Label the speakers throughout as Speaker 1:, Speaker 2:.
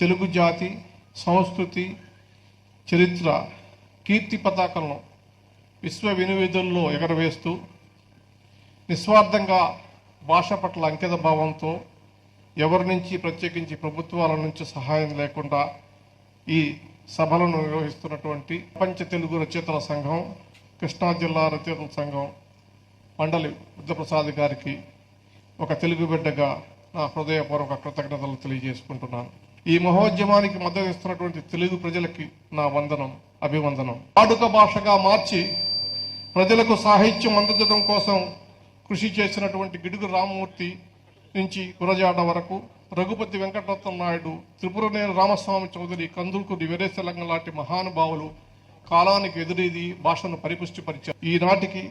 Speaker 1: తెలుగు జాతి సంస్కృతి చరిత్ర కీర్తి పతాకంలో విశ్వ వినివిధుల్లో ఎగరవేస్తూ నిస్వార్థంగా భాష పట్ల అంకిత భావంతో ఎవరి నుంచి ప్రత్యేకించి ప్రభుత్వాల నుంచి సహాయం లేకుండా ఈ సభలను నిర్వహిస్తున్నటువంటి ప్రపంచ తెలుగు రచయితల సంఘం, కృష్ణా జిల్లా రచయితల సంఘం మండలి బుద్ధప్రసాద్ గారికి ఒక తెలుగు బిడ్డగా నా హృదయపూర్వక కృతజ్ఞతలు తెలియజేసుకుంటున్నాను. ఈ మహోద్యమానికి మద్దతు ఇస్తున్నటువంటి తెలుగు ప్రజలకి నా వందనం, అభివందనం. వాడుక భాషగా మార్చి ప్రజలకు సాహిత్యం అందించడం కోసం కృషి చేసినటువంటి గిడుగు రామమూర్తి నుంచి గురజాడ వరకు, రఘుపతి వెంకటరత్న నాయుడు, త్రిపురనేని రామస్వామి చౌదరి, కందుకూరి వీరేశలింగం లాంటి మహానుభావులు కాలానికి ఎదురీది భాషను పరిపుష్టిపరిచారు. ఈనాటికి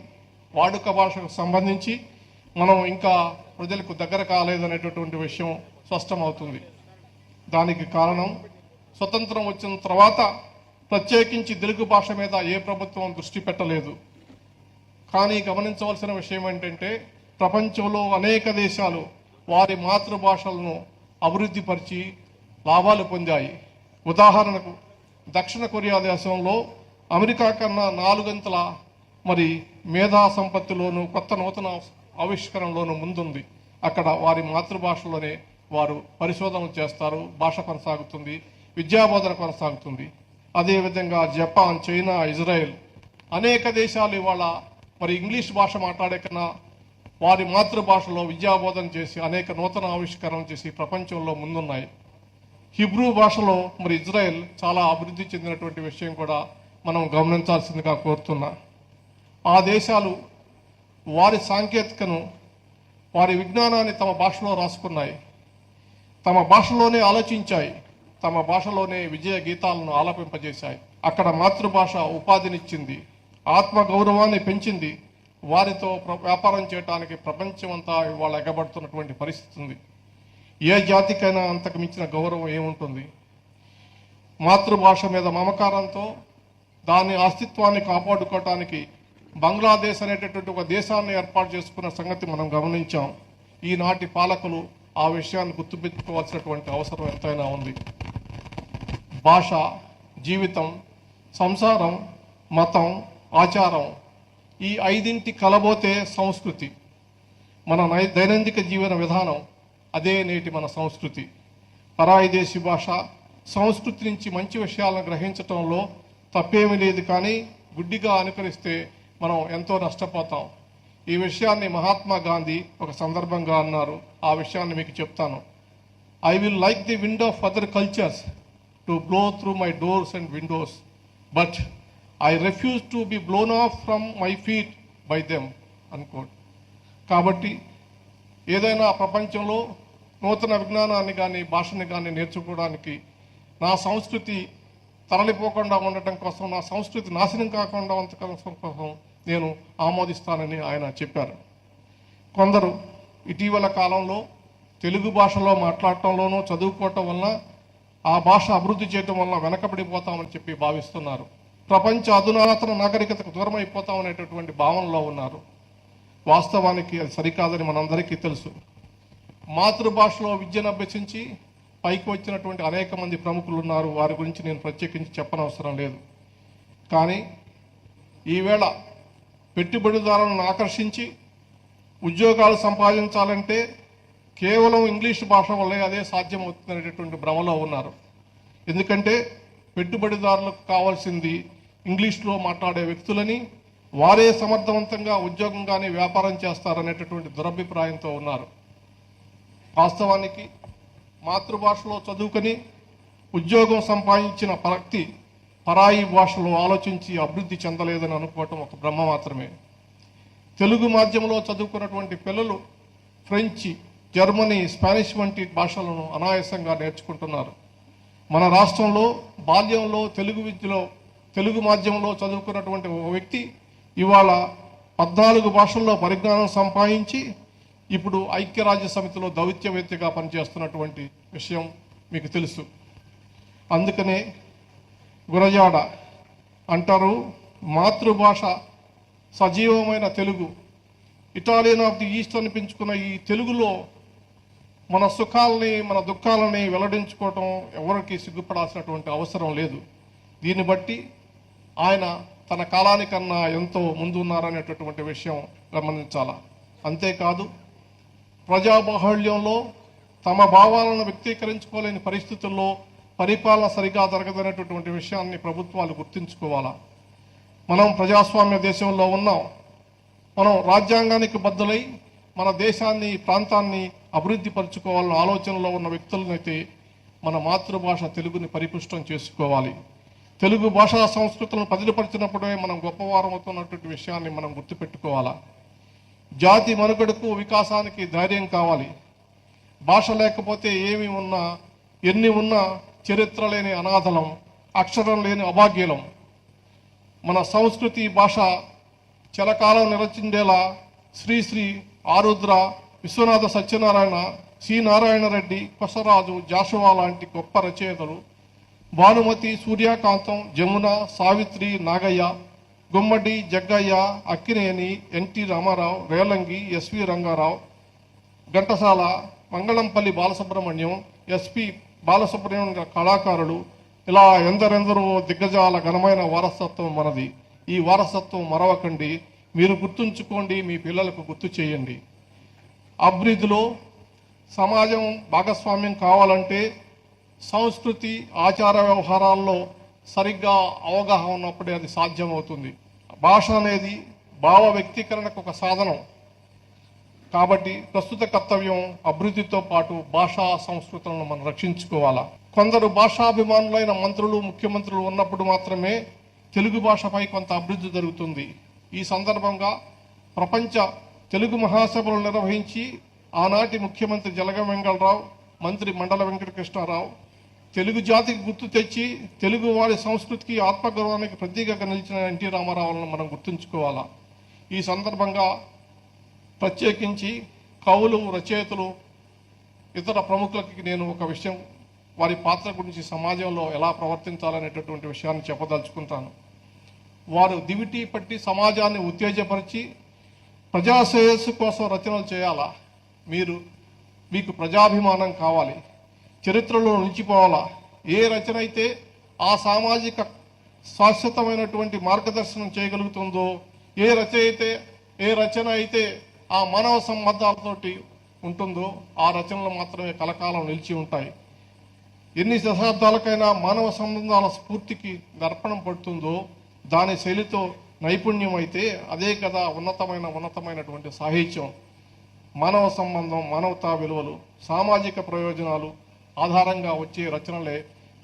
Speaker 1: వాడుక భాషకు సంబంధించి మనం ఇంకా ప్రజలకు దగ్గర కాలేదనేటటువంటి విషయం స్పష్టమవుతుంది. దానికి కారణం స్వతంత్రం వచ్చిన తర్వాత ప్రత్యేకించి తెలుగు భాష మీద ఏ ప్రభుత్వం దృష్టి పెట్టలేదు. కానీ గమనించవలసిన విషయం ఏంటంటే ప్రపంచంలో అనేక దేశాలు వారి మాతృభాషలను అభివృద్ధి పరిచి లాభాలు పొందాయి. ఉదాహరణకు దక్షిణ కొరియా దేశంలో అమెరికా కన్నా 4 గంటల మేధా సంపత్తిలోను కొత్త నూతన ఆవిష్కరణలోనూ ముందుంది. అక్కడ వారి మాతృభాషలోనే వారు పరిశోధనలు చేస్తారు, భాష కొనసాగుతుంది, విద్యాబోధన కొనసాగుతుంది. అదేవిధంగా జపాన్, చైనా, ఇజ్రాయెల్ అనేక దేశాలు ఇవాళ ఇంగ్లీష్ భాష మాట్లాడే కన్నా వారి మాతృభాషలో విద్యాబోధన చేసి అనేక నూతన ఆవిష్కరణలు చేసి ప్రపంచంలో ముందున్నాయి. హిబ్రూ భాషలో ఇజ్రాయెల్ చాలా అభివృద్ధి చెందినటువంటి విషయం కూడా మనం గమనించాల్సిందిగా కోరుతున్నా. ఆ దేశాలు వారి సాంకేతికను, వారి విజ్ఞానాన్ని తమ భాషలో రాసుకున్నాయి, తమ భాషలోనే ఆలోచించాయి, తమ భాషలోనే విజయ గీతాలను ఆలపింపజేశాయి. అక్కడ మాతృభాష ఉపాధినిచ్చింది, ఆత్మగౌరవాన్ని పెంచింది. వారితో వ్యాపారం చేయడానికి ప్రపంచమంతా ఇవాళ ఎగబడుతున్నటువంటి పరిస్థితి ఉంది. ఏ జాతికైనా అంతకు మించిన గౌరవం ఏముంటుంది? మాతృభాష మీద మమకారంతో దాని అస్తిత్వాన్ని కాపాడుకోవటానికి బంగ్లాదేశ్ అనేటటువంటి ఒక దేశాన్ని ఏర్పాటు చేసుకున్న సంగతి మనం గమనించాం. ఈనాటి పాలకులు ఆ విషయాన్ని గుర్తుపెట్టుకోవాల్సినటువంటి అవసరం ఎంతైనా ఉంది. భాష, జీవితం, సంసారం, మతం, ఆచారం ఈ 5 కలబోతే సంస్కృతి. మన దైనందిక జీవన విధానం అదే నేటి మన సంస్కృతి. పరాయి దేశీ భాష సంస్కృతి నుంచి మంచి విషయాలను గ్రహించటంలో తప్పేమీ లేదు. కానీ గుడ్డిగా అనుకరిస్తే మనం ఎంతో నష్టపోతాం. ఈ విషయాన్ని మహాత్మా గాంధీ ఒక సందర్భంగా అన్నారు. ఆ విషయాన్ని మీకు చెప్తాను. I will like the wind of other cultures to blow through my doors and windows, but I refuse to be blown off from my feet by them unquote. కాబట్టి ఏదైనా ప్రపంచంలో నూతన విజ్ఞానాన్ని కానీ భాషని కానీ నేర్చుకోవడానికి, నా సంస్కృతి తరలిపోకుండా ఉండటం కోసం, నా సంస్కృతి నాశనం కాకుండా ఉండటం కోసం నేను ఆమోదిస్తానని ఆయన చెప్పారు. కొందరు ఇటీవల కాలంలో తెలుగు భాషలో మాట్లాడటంలోనూ చదువుకోవటం వలన ఆ భాష అభివృద్ధి చేయటం వలన వెనకబడిపోతామని చెప్పి భావిస్తున్నారు. ప్రపంచ అధునాతన నాగరికతకు దూరం అయిపోతామనేటటువంటి భావనలో ఉన్నారు. వాస్తవానికి అది సరికాదని మనందరికీ తెలుసు. మాతృభాషలో విద్యను అభ్యసించి పైకి వచ్చినటువంటి అనేక మంది ప్రముఖులు ఉన్నారు. వారి గురించి నేను ప్రత్యేకించి చెప్పనవసరం లేదు. కానీ ఈవేళ పెట్టుబడిదారులను ఆకర్షించి ఉద్యోగాలు సంపాదించాలంటే కేవలం ఇంగ్లీష్ భాష వల్లే అదే సాధ్యమవుతుందనేటటువంటి భ్రమలో ఉన్నారు. ఎందుకంటే పెట్టుబడిదారులకు కావాల్సింది ఇంగ్లీష్లో మాట్లాడే వ్యక్తులని, వారే సమర్థవంతంగా ఉద్యోగం కానీ వ్యాపారం చేస్తారనేటటువంటి దురభిప్రాయంతో ఉన్నారు. వాస్తవానికి మాతృభాషలో చదువుకొని ఉద్యోగం సంపాదించిన వ్యక్తి పరాయి భాషలో ఆలోచించి అభివృద్ధి చెందలేదని అనుకోవటం ఒక భ్రమ మాత్రమే. తెలుగు మాధ్యమంలో చదువుకున్నటువంటి పిల్లలు ఫ్రెంచి, జర్మనీ, స్పానిష్ వంటి భాషలను అనాయాసంగా నేర్చుకుంటున్నారు. మన రాష్ట్రంలో బాల్యంలో తెలుగు విద్యలో తెలుగు మాధ్యమంలో చదువుకున్నటువంటి ఒక వ్యక్తి ఇవాళ 14 భాషల్లో పరిజ్ఞానం సంపాదించి ఇప్పుడు ఐక్యరాజ్య సమితిలో దౌత్యవేత్తగా పనిచేస్తున్నటువంటి విషయం మీకు తెలుసు. అందుకనే గురజాడ అంటారు, మాతృభాష సజీవమైన Telugu, Italian of the East అనిపించుకున్న ఈ తెలుగులో మన సుఖాలని మన దుఃఖాలని వెల్లడించుకోవటం ఎవరికి సిగ్గుపడాల్సినటువంటి అవసరం లేదు. దీన్ని బట్టి ఆయన తన కాలానికన్నా ఎంతో ముందు ఉన్నారనేటటువంటి విషయం గమనించాల. అంతేకాదు ప్రజాబాహుళ్యంలో తమ భావాలను వ్యక్తీకరించుకోలేని పరిస్థితుల్లో పరిపాలన సరిగా జరగదనేటటువంటి విషయాన్ని ప్రభుత్వాలు గుర్తుంచుకోవాలా. మనం ప్రజాస్వామ్య దేశంలో ఉన్నాం. మనం రాజ్యాంగానికి బద్దులై మన దేశాన్ని ప్రాంతాన్ని అభివృద్ధి పరుచుకోవాలన్న ఆలోచనలో ఉన్న వ్యక్తులనైతే మన మాతృభాష తెలుగుని పరిపుష్టం చేసుకోవాలి. తెలుగు భాషా సంస్కృతులను పదిలపరిచినప్పుడే మనం గొప్పవారం అవుతున్నటువంటి విషయాన్ని మనం గుర్తుపెట్టుకోవాలా. జాతి మనుగడకు వికాసానికి ధైర్యం కావాలి. భాష లేకపోతే ఏమి ఉన్నా ఎన్ని ఉన్నా చరిత్ర లేని అనాథలం, అక్షరం లేని అభాగ్యులం. మన సంస్కృతి భాష చిరకాలం నిలచిండేలా శ్రీశ్రీ, ఆరుద్ర, విశ్వనాథ సత్యనారాయణ, సి నారాయణ రెడ్డి, కొసరాజు, జాషువా లాంటి గొప్ప రచయితలు, Bhanumathi, Suryakantham, Jamuna, Savitri, Nagaiah, Gummadi, Jaggaiah, Akkineni, NT Rama Rao, Relangi, SV Ranga Rao, Ghantasala, Mangalampalli Balasubrahmanyam, SP Balasubrahmanyam కళాకారులు, ఇలా ఎందరెందరో దిగ్గజాల ఘనమైన వారసత్వం మనది. ఈ వారసత్వం మరవకండి. మీరు గుర్తుంచుకోండి, మీ పిల్లలకు గుర్తు చేయండి. అభివృద్ధిలో సమాజం భాగస్వామ్యం కావాలంటే సంస్కృతి, ఆచార వ్యవహారాల్లో సరిగ్గా అవగాహన ఉన్నప్పుడే అది సాధ్యమవుతుంది. భాష అనేది భావ వ్యక్తీకరణకు ఒక సాధనం. కాబట్టి ప్రస్తుత కర్తవ్యం అభివృద్ధితో పాటు భాషా సంస్కృతులను మనం రక్షించుకోవాలా. కొందరు భాషాభిమానులైన మంత్రులు, ముఖ్యమంత్రులు ఉన్నప్పుడు మాత్రమే తెలుగు భాషపై కొంత అభివృద్ధి జరుగుతుంది. ఈ సందర్భంగా ప్రపంచ తెలుగు మహాసభలు నిర్వహించి ఆనాటి ముఖ్యమంత్రి జలగం వెంగళరావు, మంత్రి మండల వెంకటకృష్ణారావు తెలుగు జాతికి గుర్తు తెచ్చి తెలుగు వారి సంస్కృతికి, ఆత్మగౌరవానికి ప్రతీకగా నిలిచిన ఎన్టీ రామారావులను మనం గుర్తుంచుకోవాలా. ఈ సందర్భంగా ప్రత్యేకించి కవులు, రచయితలు, ఇతర ప్రముఖులకి నేను ఒక విషయం, వారి పాత్ర గురించి సమాజంలో ఎలా ప్రవర్తించాలనేటటువంటి విషయాన్ని చెప్పదలుచుకుంటాను. వారు దివిటీ పట్టి సమాజాన్ని ఉత్తేజపరిచి ప్రజాశ్రేయస్సు కోసం రచనలు చేయాలా. మీకు ప్రజాభిమానం కావాలి, చరిత్రలో నిలిచిపోవాలా. ఏ రచన అయితే ఆ సామాజిక శాశ్వతమైనటువంటి మార్గదర్శనం చేయగలుగుతుందో, ఏ రచన అయితే ఆ మానవ సంబంధాలతోటి ఉంటుందో ఆ రచనలు మాత్రమే కలకాలం నిలిచి ఉంటాయి. ఎన్ని దశాబ్దాలకైనా మానవ సంబంధాల స్ఫూర్తికి దర్పణం పడుతుందో దాని శైలితో నైపుణ్యం అయితే అదే కదా ఉన్నతమైనటువంటి సాహిత్యం. మానవ సంబంధం, మానవతా విలువలు, సామాజిక ప్రయోజనాలు ఆధారంగా వచ్చే రచనలే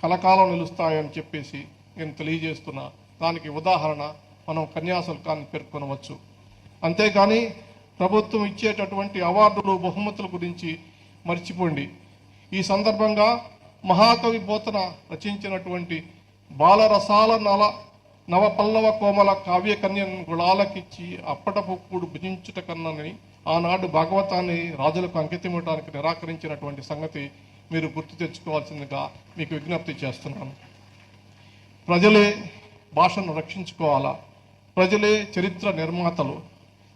Speaker 1: కలకాలం నిలుస్తాయని చెప్పేసి నేను తెలియజేస్తున్నా. దానికి ఉదాహరణ మనం కన్యాశుల్కాన్ని పేర్కొనవచ్చు. అంతేకాని ప్రభుత్వం ఇచ్చేటటువంటి అవార్డులు, బహుమతుల గురించి మర్చిపోండి. ఈ సందర్భంగా మహాకవి పోతన రచించినటువంటి బాలరసాల నవపల్లవ కోమల కావ్య కన్యను గుళాలకిచ్చి అప్పటపుప్పుడు భుజించుట కన్నని ఆనాడు భాగవతాన్ని రాజులకు అంకితమివ్వడానికి నిరాకరించినటువంటి సంగతి మీరు గుర్తు తెచ్చుకోవాల్సిందిగా మీకు విజ్ఞప్తి చేస్తున్నాను. ప్రజలే భాషను రక్షించుకోవాలా. ప్రజలే చరిత్ర నిర్మాతలు.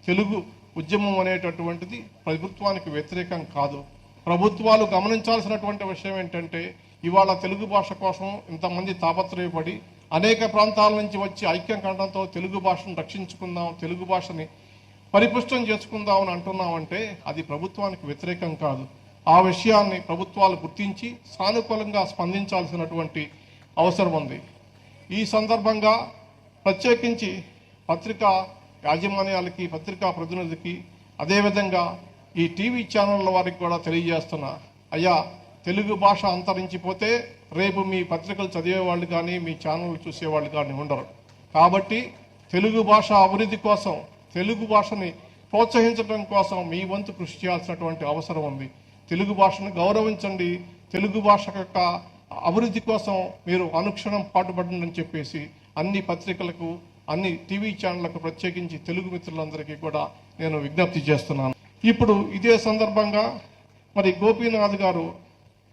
Speaker 1: తెలుగు ఉద్యమం అనేటటువంటిది ప్రభుత్వానికి వ్యతిరేకం కాదు. ప్రభుత్వాలు గమనించాల్సినటువంటి విషయం ఏంటంటే, ఇవాళ తెలుగు భాష కోసం ఇంతమంది తాపత్రయపడి అనేక ప్రాంతాల నుంచి వచ్చి ఐక్యం కంఠంతో తెలుగు భాషను రక్షించుకుందాం, తెలుగు భాషని పరిపుష్టం చేసుకుందాం అని అంటున్నామంటే అది ప్రభుత్వానికి వ్యతిరేకం కాదు. ఆ విషయాన్ని ప్రభుత్వాలు గుర్తించి సానుకూలంగా స్పందించాల్సినటువంటి అవసరం ఉంది. ఈ సందర్భంగా ప్రత్యేకించి పత్రికా యాజమాన్యాలకి, పత్రికా ప్రతినిధులకి, అదేవిధంగా ఈ టీవీ ఛానళ్ళ వారికి కూడా తెలియజేస్తున్నా, అయ్యా తెలుగు భాష అంతరించిపోతే రేపు మీ పత్రికలు చదివేవాళ్ళు కానీ మీ ఛానళ్ళు చూసేవాళ్ళు కానీ ఉండరు. కాబట్టి తెలుగు భాష అభివృద్ధి కోసం, తెలుగు భాషని ప్రోత్సహించడం కోసం మీ వంతు కృషి చేయాల్సినటువంటి అవసరం ఉంది. తెలుగు భాషను గౌరవించండి. తెలుగు భాష యొక్క అభివృద్ధి కోసం మీరు అనుక్షణం పాటుపడండి అని చెప్పేసి అన్ని పత్రికలకు, అన్ని టీవీ ఛానళ్లకు, ప్రత్యేకించి తెలుగు మిత్రులందరికీ కూడా నేను విజ్ఞప్తి చేస్తున్నాను. ఇప్పుడు ఇదే సందర్భంగా మరి గోపీనాథ్ గారు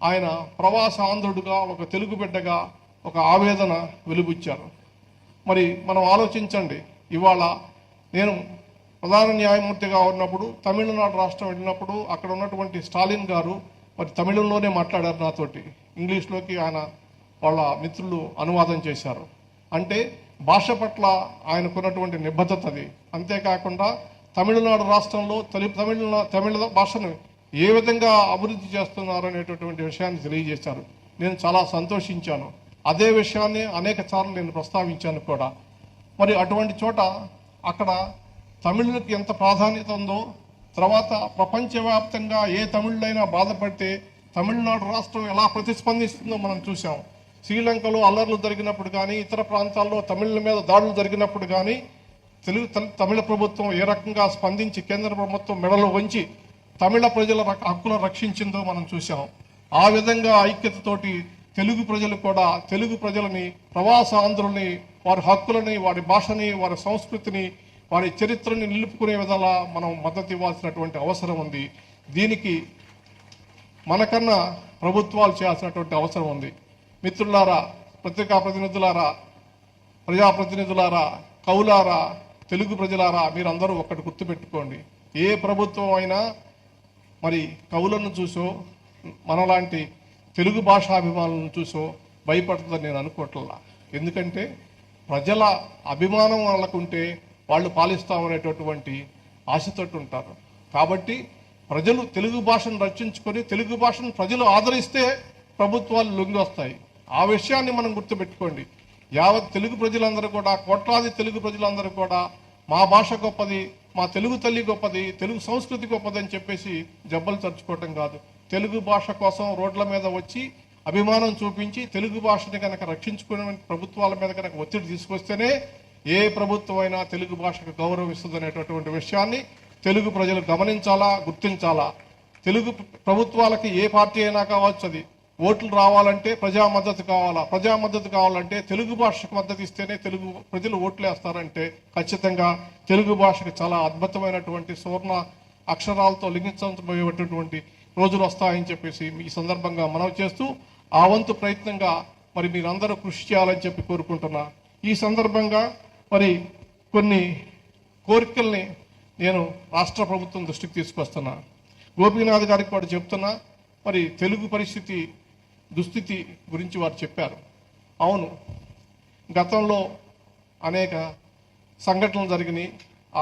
Speaker 1: ఆయన ప్రవాస ఆంధ్రుడుగా, ఒక తెలుగు బిడ్డగా ఒక ఆవేదన వెలుబుచ్చారు. మరి మనం ఆలోచించండి, ఇవాళ నేను ప్రధాన న్యాయమూర్తిగా ఉన్నప్పుడు తమిళనాడు రాష్ట్రం వెళ్ళినప్పుడు అక్కడ ఉన్నటువంటి స్టాలిన్ గారు మరి తమిళంలోనే మాట్లాడారు నాతోటి, ఇంగ్లీష్లోకి ఆయన వాళ్ళ మిత్రులు అనువాదం చేశారు. అంటే భాష పట్ల ఆయనకున్నటువంటి నిబద్ధత అది. అంతేకాకుండా తమిళనాడు రాష్ట్రంలో తమిళ భాషను ఏ విధంగా అభివృద్ధి చేస్తున్నారు అనేటటువంటి విషయాన్ని తెలియజేశారు. నేను చాలా సంతోషించాను. అదే విషయాన్ని అనేక సార్లు నేను ప్రస్తావించాను కూడా. మరి అటువంటి చోట అక్కడ తమిళులకు ఎంత ప్రాధాన్యత ఉందో, తర్వాత ప్రపంచవ్యాప్తంగా ఏ తమిళులైనా బాధపడితే తమిళనాడు రాష్ట్రం ఎలా ప్రతిస్పందిస్తుందో మనం చూసాం. శ్రీలంకలో అల్లర్లు జరిగినప్పుడు కానీ, ఇతర ప్రాంతాల్లో తమిళుల మీద దాడులు జరిగినప్పుడు కానీ తమిళ ప్రభుత్వం ఏ రకంగా స్పందించి కేంద్ర ప్రభుత్వం మెడలో వంచి తమిళ ప్రజల హక్కులను రక్షించిందో మనం చూసాం. ఆ విధంగా ఐక్యతతోటి తెలుగు ప్రజలు కూడా తెలుగు ప్రజలని, ప్రవాస ఆంధ్రుల్ని, వారి హక్కులని, వారి భాషని, వారి సంస్కృతిని, వారి చరిత్రని నిలుపుకునే విధంగా మనం మద్దతు ఇవ్వాల్సినటువంటి అవసరం ఉంది. దీనికి మనకన్నా ప్రభుత్వాలు చేయాల్సినటువంటి అవసరం ఉంది. మిత్రులారా, పత్రికా ప్రతినిధులారా, ప్రజాప్రతినిధులారా, కవులారా, తెలుగు ప్రజలారా, మీరందరూ ఒక్కటి గుర్తుపెట్టుకోండి. ఏ ప్రభుత్వం అయినా మరి కవులను చూసో, మనలాంటి తెలుగు భాషాభిమానులను చూసో భయపడుతుందని నేను అనుకోవట్లా. ఎందుకంటే ప్రజల అభిమానం వాళ్ళకుంటే వాళ్ళు పాలిస్తామనేటటువంటి ఆశతోటి ఉంటారు. కాబట్టి ప్రజలు తెలుగు భాషను రక్షించుకొని తెలుగు భాషను ప్రజలు ఆదరిస్తే ప్రభుత్వాలు లొంగి వస్తాయి. ఆ విషయాన్ని మనం గుర్తుపెట్టుకోండి. యావత్ తెలుగు ప్రజలందరూ కూడా, కోట్లాది తెలుగు ప్రజలందరూ కూడా మా భాష గొప్పది, మా తెలుగు తల్లి గొప్పది, తెలుగు సంస్కృతి గొప్పది అని చెప్పేసి జబ్బలు చర్చుకోవటం కాదు. తెలుగు భాష కోసం రోడ్ల మీద వచ్చి అభిమానం చూపించి తెలుగు భాషని కనుక రక్షించుకునే ప్రభుత్వాల మీద కనుక ఒత్తిడి తీసుకొస్తేనే ఏ ప్రభుత్వం అయినా తెలుగు భాషకు గౌరవం ఇస్తుందనేటటువంటి విషయాన్ని తెలుగు ప్రజలు గమనించాలా, గుర్తించాలా. తెలుగు ప్రభుత్వాలకి ఏ పార్టీ అయినా కావచ్చు, అది ఓట్లు రావాలంటే ప్రజా మద్దతు కావాలా. ప్రజా మద్దతు కావాలంటే తెలుగు భాషకు మద్దతు ఇస్తేనే తెలుగు ప్రజలు ఓట్లు వేస్తారంటే ఖచ్చితంగా తెలుగు భాషకు చాలా అద్భుతమైనటువంటి సువర్ణ అక్షరాలతో లింగించబోయేటటువంటి రోజులు వస్తాయని చెప్పేసి ఈ సందర్భంగా మనవి చేస్తూ, ఆ వంతు ప్రయత్నంగా మరి మీరందరూ కృషి చేయాలని చెప్పి కోరుకుంటున్నా. ఈ సందర్భంగా మరి కొన్ని కోరికల్ని నేను రాష్ట్ర ప్రభుత్వం దృష్టికి తీసుకొస్తున్నా. గోపీనాథ్ గారికి కూడా చెప్తున్నా. మరి తెలుగు దుస్థితి గురించి వారు చెప్పారు. అవును, గతంలో అనేక సంఘటనలు జరిగినాయి.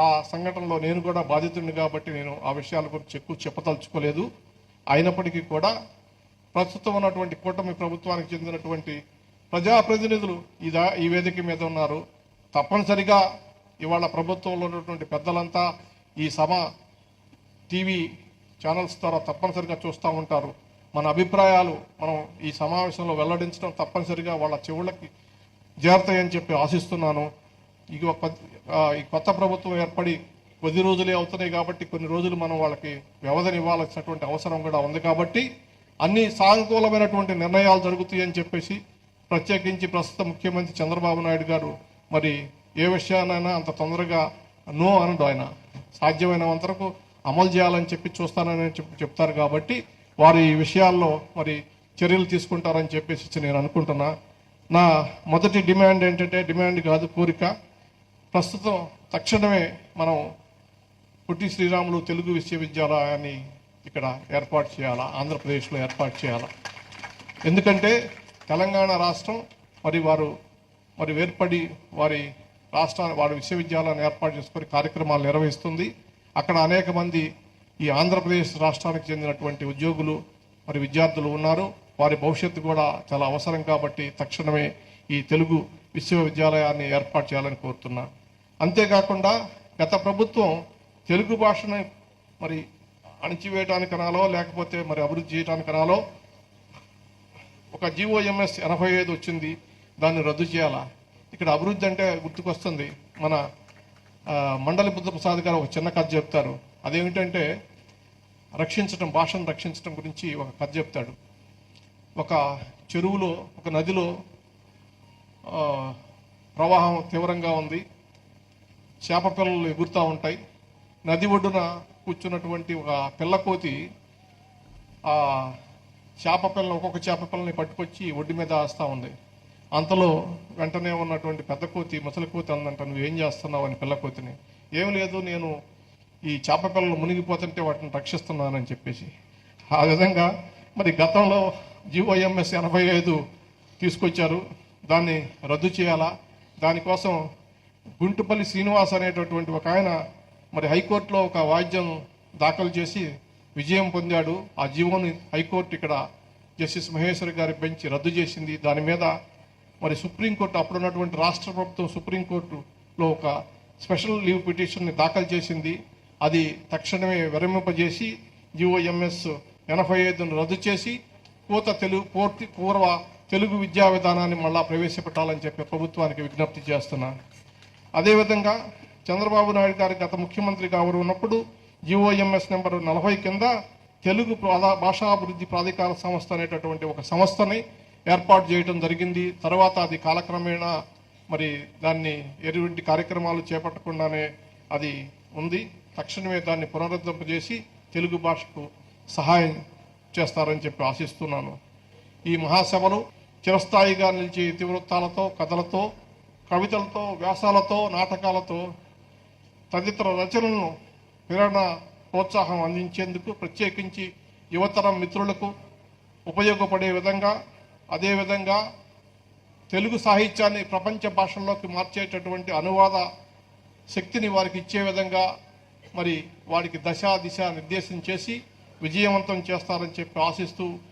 Speaker 1: ఆ సంఘటనలో నేను కూడా బాధితుడిని కాబట్టి నేను ఆ విషయాల గురించి ఎక్కువ చెప్పదలుచుకోలేదు. అయినప్పటికీ కూడా ప్రస్తుతం ఉన్నటువంటి కూటమి ప్రభుత్వానికి చెందినటువంటి ప్రజాప్రతినిధులు ఈ వేదిక మీద ఉన్నారు. తప్పనిసరిగా ఇవాళ ప్రభుత్వంలో ఉన్నటువంటి పెద్దలంతా ఈ సభ టీవీ ఛానల్స్ ద్వారా తప్పనిసరిగా చూస్తూ ఉంటారు. మన అభిప్రాయాలు మనం ఈ సమావేశంలో వెల్లడించడం తప్పనిసరిగా వాళ్ళ చెవుళ్ళకి చేరతాయని చెప్పి ఆశిస్తున్నాను. ఈ కొత్త ప్రభుత్వం ఏర్పడి కొద్ది రోజులే అవుతున్నాయి కాబట్టి కొన్ని రోజులు మనం వాళ్ళకి వ్యవధిని ఇవ్వాల్సినటువంటి అవసరం కూడా ఉంది. కాబట్టి అన్ని సానుకూలమైనటువంటి నిర్ణయాలు జరుగుతాయని చెప్పేసి ప్రత్యేకించి ప్రస్తుత ముఖ్యమంత్రి చంద్రబాబు నాయుడు గారు మరి ఏ విషయానైనా అంత తొందరగా నో అనడు. ఆయన సాధ్యమైనంత వరకు అమలు చేయాలని చెప్పి చూస్తానని చెప్తారు. కాబట్టి వారి విషయాల్లో మరి చర్యలు తీసుకుంటారని చెప్పేసి నేను అనుకుంటున్నా. నా మొదటి డిమాండ్ ఏంటంటే, డిమాండ్ కాదు, కోరిక, ప్రస్తుతం తక్షణమే మనం పొట్టి శ్రీరాములు తెలుగు విశ్వవిద్యాలయాన్ని ఇక్కడ ఏర్పాటు చేయాలా, ఆంధ్రప్రదేశ్లో ఏర్పాటు చేయాలా. ఎందుకంటే తెలంగాణ రాష్ట్రం వారు ఏర్పడి వారి విశ్వవిద్యాలయాన్ని ఏర్పాటు చేసుకొని కార్యక్రమాలు నిర్వహిస్తుంది. అక్కడ అనేక మంది ఈ ఆంధ్రప్రదేశ్ రాష్ట్రానికి చెందినటువంటి ఉద్యోగులు మరి విద్యార్థులు ఉన్నారు. వారి భవిష్యత్తు కూడా చాలా అవసరం కాబట్టి తక్షణమే ఈ తెలుగు విశ్వవిద్యాలయాన్ని ఏర్పాటు చేయాలని కోరుతున్నా. అంతేకాకుండా గత ప్రభుత్వం తెలుగు భాషను మరి అణిచివేయడానికనాలో లేకపోతే మరి అభివృద్ధి చేయడానికనాలో ఒక GOMS 85 వచ్చింది, దాన్ని రద్దు చేయాలా. ఇక్కడ అభివృద్ధి అంటే గుర్తుకొస్తుంది, మన మండలి బుద్ధప్రసాద్ గారు ఒక చిన్న కథ చెప్తారు. అదేమిటంటే భాషను రక్షించడం గురించి ఒక కథ చెప్తాడు. ఒక చెరువులో, ఒక నదిలో ప్రవాహం తీవ్రంగా ఉంది, చేప పిల్లలు ఎగురుతూ ఉంటాయి. నది ఒడ్డున కూర్చున్నటువంటి ఒక పిల్లకోతి ఆ ఒక్కొక్క చేప పిల్లని పట్టుకొచ్చి ఒడ్డు మీద వేస్తూ ఉంది. అంతలో వెంటనే ఉన్నటువంటి పెద్ద కోతి, ముసలి కోతి అందంట, నువ్వేం చేస్తున్నావు అని పిల్లకోతిని. ఏం లేదు, నేను ఈ చేప పిల్లలు మునిగిపోతుంటే వాటిని రక్షిస్తున్నానని చెప్పేసి. ఆ విధంగా మరి గతంలో జీవోఎంఎస్ 85 తీసుకొచ్చారు, దాన్ని రద్దు చేయాలా? దానికోసం గుంటుపల్లి శ్రీనివాస్ అనేటటువంటి ఒక ఆయన మరి హైకోర్టులో ఒక వాద్యం దాఖలు చేసి విజయం పొందాడు. ఆ జీవోని హైకోర్టు ఇక్కడ జస్టిస్ మహేశ్వరి గారి బెంచ్ రద్దు చేసింది. దాని మీద మరి సుప్రీంకోర్టు, అప్పుడున్నటువంటి రాష్ట్ర ప్రభుత్వం సుప్రీంకోర్టులో ఒక స్పెషల్ లీవ్ పిటిషన్ని దాఖలు చేసింది. అది తక్షణమే విరమింపజేసి జీవోఎంఎస్ 85ను రద్దు చేసి పూర్వ తెలుగు విద్యా విధానాన్ని మళ్ళా ప్రవేశపెట్టాలని చెప్పి ప్రభుత్వానికి విజ్ఞప్తి చేస్తున్నాను. అదేవిధంగా చంద్రబాబు నాయుడు గారి గత ముఖ్యమంత్రిగా ఉన్నప్పుడు జీవోఎంఎస్ నెంబర్ 40 కింద తెలుగు భాషాభివృద్ధి ప్రాధికార సంస్థ అనేటటువంటి ఒక సంస్థని ఏర్పాటు చేయడం జరిగింది. తర్వాత అది కాలక్రమేణా మరి దాన్ని ఎటువంటి కార్యక్రమాలు చేపట్టకుండానే అది ఉంది. తక్షణమే దాన్ని పునరుద్ధరింపజేసి తెలుగు భాషకు సహాయం చేస్తారని చెప్పి ఆశిస్తున్నాను. ఈ మహాసభలు చిరస్థాయిగా నిలిచే ఇతివృత్తాలతో, కథలతో, కవితలతో, వ్యాసాలతో, నాటకాలతో తదితర రచనలను ప్రేరణ, ప్రోత్సాహం అందించేందుకు ప్రత్యేకించి యువతరం మిత్రులకు ఉపయోగపడే విధంగా, అదేవిధంగా తెలుగు సాహిత్యాన్ని ప్రపంచ భాషల్లోకి మార్చేటటువంటి అనువాద శక్తిని వారికి ఇచ్చే విధంగా మరి వారికి దశ దిశ నిర్దేశం చేసి విజయవంతం చేస్తారని చెప్పి ఆశిస్తూ